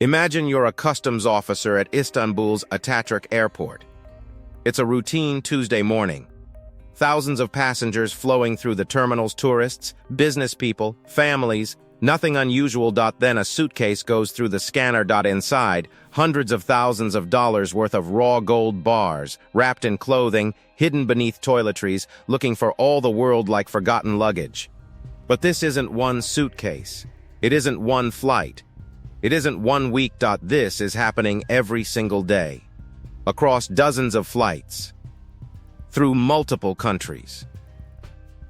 Imagine you're a customs officer at Istanbul's Atatürk airport. It's a routine Tuesday morning. Thousands of passengers flowing through the terminals, tourists, business people, families, nothing unusual. Then a suitcase goes through the scanner. Inside, hundreds of thousands of dollars worth of raw gold bars, wrapped in clothing, hidden beneath toiletries, looking for all the world like forgotten luggage. But this isn't one suitcase. It isn't one flight. It isn't 1 week. This is happening every single day, across dozens of flights, through multiple countries,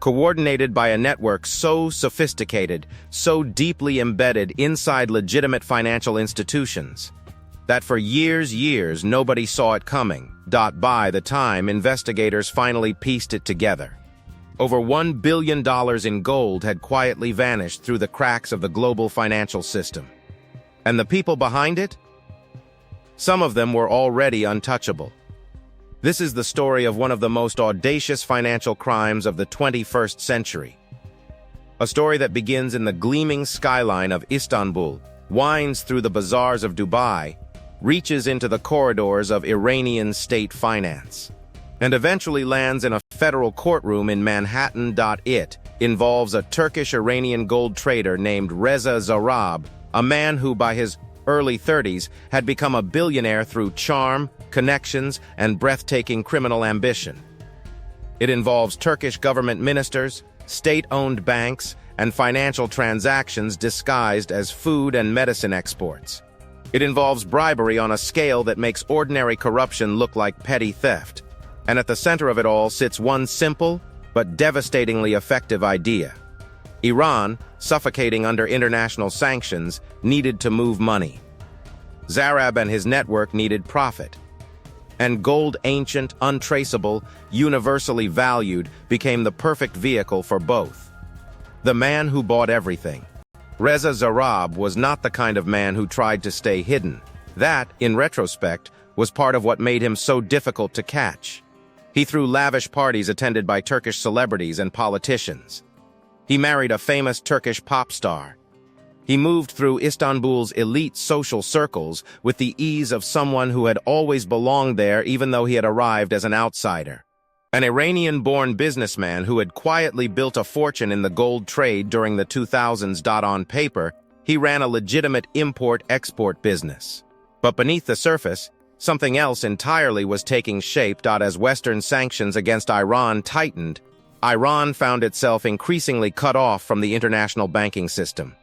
coordinated by a network so sophisticated, so deeply embedded inside legitimate financial institutions, that for years nobody saw it coming. By the time investigators finally pieced it together, over $1 billion in gold had quietly vanished through the cracks of the global financial system. And the people behind it? Some of them were already untouchable. This is the story of one of the most audacious financial crimes of the 21st century. A story that begins in the gleaming skyline of Istanbul, winds through the bazaars of Dubai, reaches into the corridors of Iranian state finance, and eventually lands in a federal courtroom in Manhattan. It involves a Turkish-Iranian gold trader named Reza Zarrab, a man who, by his early 30s, had become a billionaire through charm, connections, and breathtaking criminal ambition. It involves Turkish government ministers, state-owned banks, and financial transactions disguised as food and medicine exports. It involves bribery on a scale that makes ordinary corruption look like petty theft. And at the center of it all sits one simple but devastatingly effective idea. Iran, suffocating under international sanctions, needed to move money. Zarrab and his network needed profit. And gold, ancient, untraceable, universally valued, became the perfect vehicle for both. The man who bought everything. Reza Zarrab was not the kind of man who tried to stay hidden. That, in retrospect, was part of what made him so difficult to catch. He threw lavish parties attended by Turkish celebrities and politicians. He married a famous Turkish pop star. He moved through Istanbul's elite social circles with the ease of someone who had always belonged there even though he had arrived as an outsider. An Iranian-born businessman who had quietly built a fortune in the gold trade during the 2000s. On paper, he ran a legitimate import-export business. But beneath the surface, something else entirely was taking shape. As Western sanctions against Iran tightened, Iran found itself increasingly cut off from the international banking system.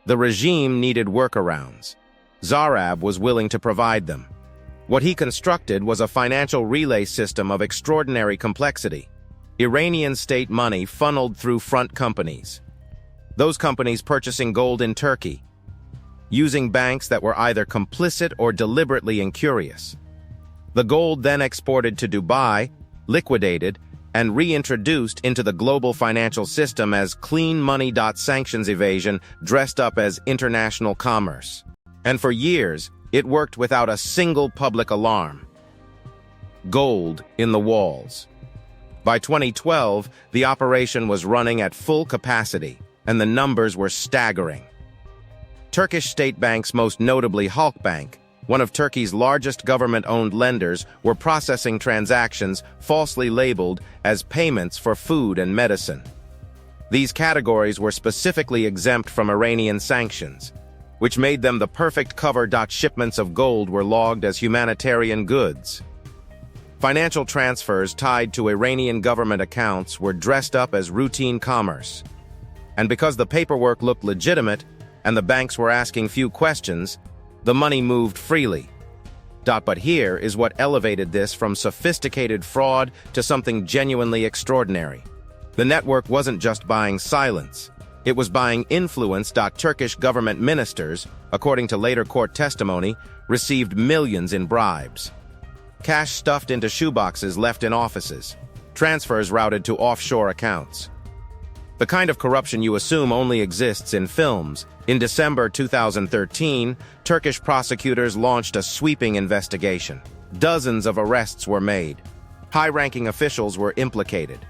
The regime needed workarounds. Zarrab was willing to provide them. What he constructed was a financial relay system of extraordinary complexity. Iranian state money funneled through front companies. Those companies purchasing gold in Turkey, using banks that were either complicit or deliberately incurious. The gold then exported to Dubai, liquidated, and reintroduced into the global financial system as clean money. Sanctions evasion dressed up as international commerce. And for years, it worked without a single public alarm. Gold in the walls. By 2012, the operation was running at full capacity, and the numbers were staggering. Turkish state banks, most notably Halkbank, one of Turkey's largest government-owned lenders, were processing transactions falsely labeled as payments for food and medicine. These categories were specifically exempt from Iranian sanctions, which made them the perfect cover. Shipments of gold were logged as humanitarian goods. Financial transfers tied to Iranian government accounts were dressed up as routine commerce. And because the paperwork looked legitimate and the banks were asking few questions, the money moved freely. But here is what elevated this from sophisticated fraud to something genuinely extraordinary. The network wasn't just buying silence. It was buying influence. Turkish government ministers, according to later court testimony, received millions in bribes. Cash stuffed into shoeboxes left in offices. Transfers routed to offshore accounts. The kind of corruption you assume only exists in films. In December 2013, Turkish prosecutors launched a sweeping investigation. Dozens of arrests were made. High-ranking officials were implicated.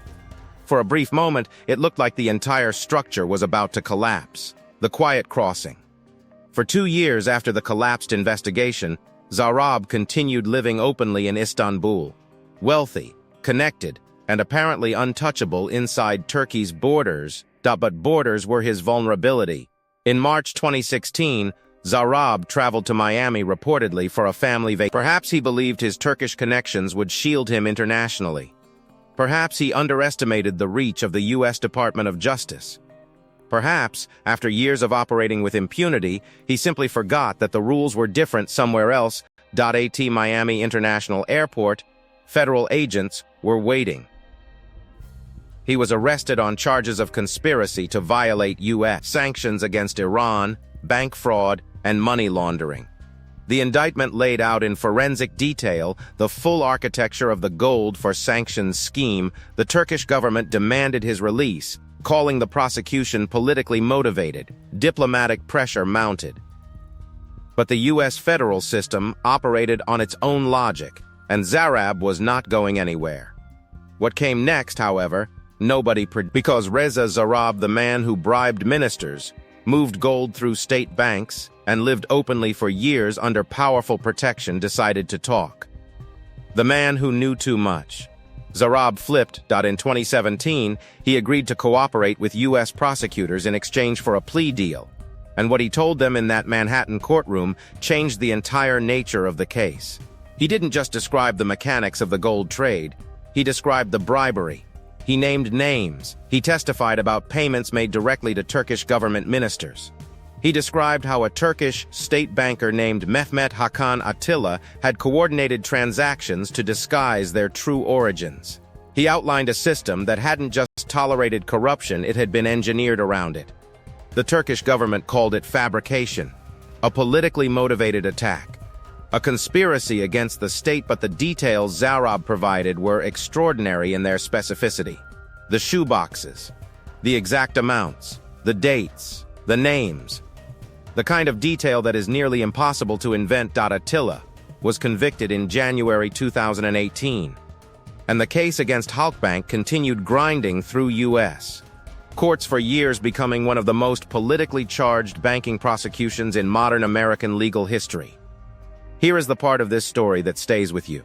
For a brief moment, it looked like the entire structure was about to collapse. The quiet crossing. For 2 years after the collapsed investigation, Zarab continued living openly in Istanbul, wealthy, connected, and apparently untouchable inside Turkey's borders, but borders were his vulnerability. In March 2016, Zarab traveled to Miami reportedly for a family vacation. Perhaps he believed his Turkish connections would shield him internationally. Perhaps he underestimated the reach of the U.S. Department of Justice. Perhaps, after years of operating with impunity, he simply forgot that the rules were different somewhere else. At Miami International Airport, federal agents were waiting. He was arrested on charges of conspiracy to violate U.S. sanctions against Iran, bank fraud, and money laundering. The indictment laid out in forensic detail the full architecture of the gold for sanctions scheme. The Turkish government demanded his release, calling the prosecution politically motivated. Diplomatic pressure mounted. But the U.S. federal system operated on its own logic, and Zarab was not going anywhere. What came next, however, nobody predicted, because Reza Zarab, the man who bribed ministers, moved gold through state banks, and lived openly for years under powerful protection, decided to talk. The man who knew too much. Zarab flipped. In 2017, he agreed to cooperate with U.S. prosecutors in exchange for a plea deal, and what he told them in that Manhattan courtroom changed the entire nature of the case. He didn't just describe the mechanics of the gold trade, he described the bribery. He named names. He testified about payments made directly to Turkish government ministers. He described how a Turkish state banker named Mehmet Hakan Atilla had coordinated transactions to disguise their true origins. He outlined a system that hadn't just tolerated corruption, it had been engineered around it. The Turkish government called it fabrication, a politically motivated attack, a conspiracy against the state, but the details Zarab provided were extraordinary in their specificity. The shoeboxes, the exact amounts, the dates, the names, the kind of detail that is nearly impossible to invent. Attila was convicted in January 2018, and the case against Halkbank continued grinding through U.S. courts for years, becoming one of the most politically charged banking prosecutions in modern American legal history. Here is the part of this story that stays with you.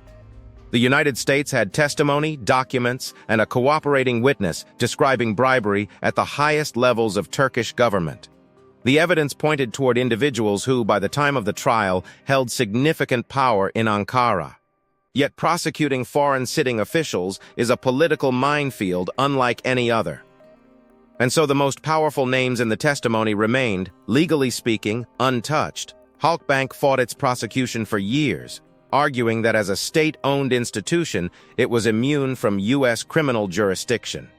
The United States had testimony, documents, and a cooperating witness describing bribery at the highest levels of Turkish government. The evidence pointed toward individuals who, by the time of the trial, held significant power in Ankara. Yet prosecuting foreign sitting officials is a political minefield unlike any other. And so the most powerful names in the testimony remained, legally speaking, untouched. Halkbank fought its prosecution for years, arguing that as a state-owned institution, it was immune from U.S. criminal jurisdiction.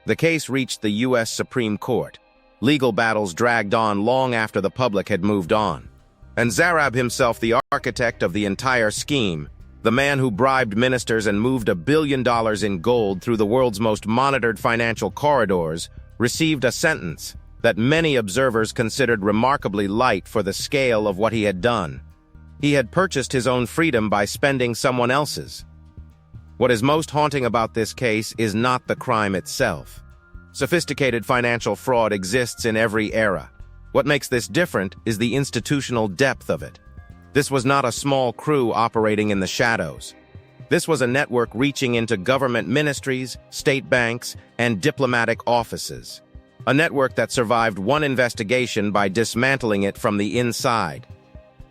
The case reached the U.S. Supreme Court. Legal battles dragged on long after the public had moved on. And Zarab himself, the architect of the entire scheme, the man who bribed ministers and moved $1 billion in gold through the world's most monitored financial corridors, received a sentence that many observers considered remarkably light for the scale of what he had done. He had purchased his own freedom by spending someone else's. What is most haunting about this case is not the crime itself. Sophisticated financial fraud exists in every era. What makes this different is the institutional depth of it. This was not a small crew operating in the shadows. This was a network reaching into government ministries, state banks, and diplomatic offices. A network that survived one investigation by dismantling it from the inside.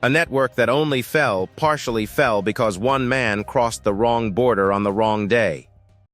A network that only partially fell because one man crossed the wrong border on the wrong day.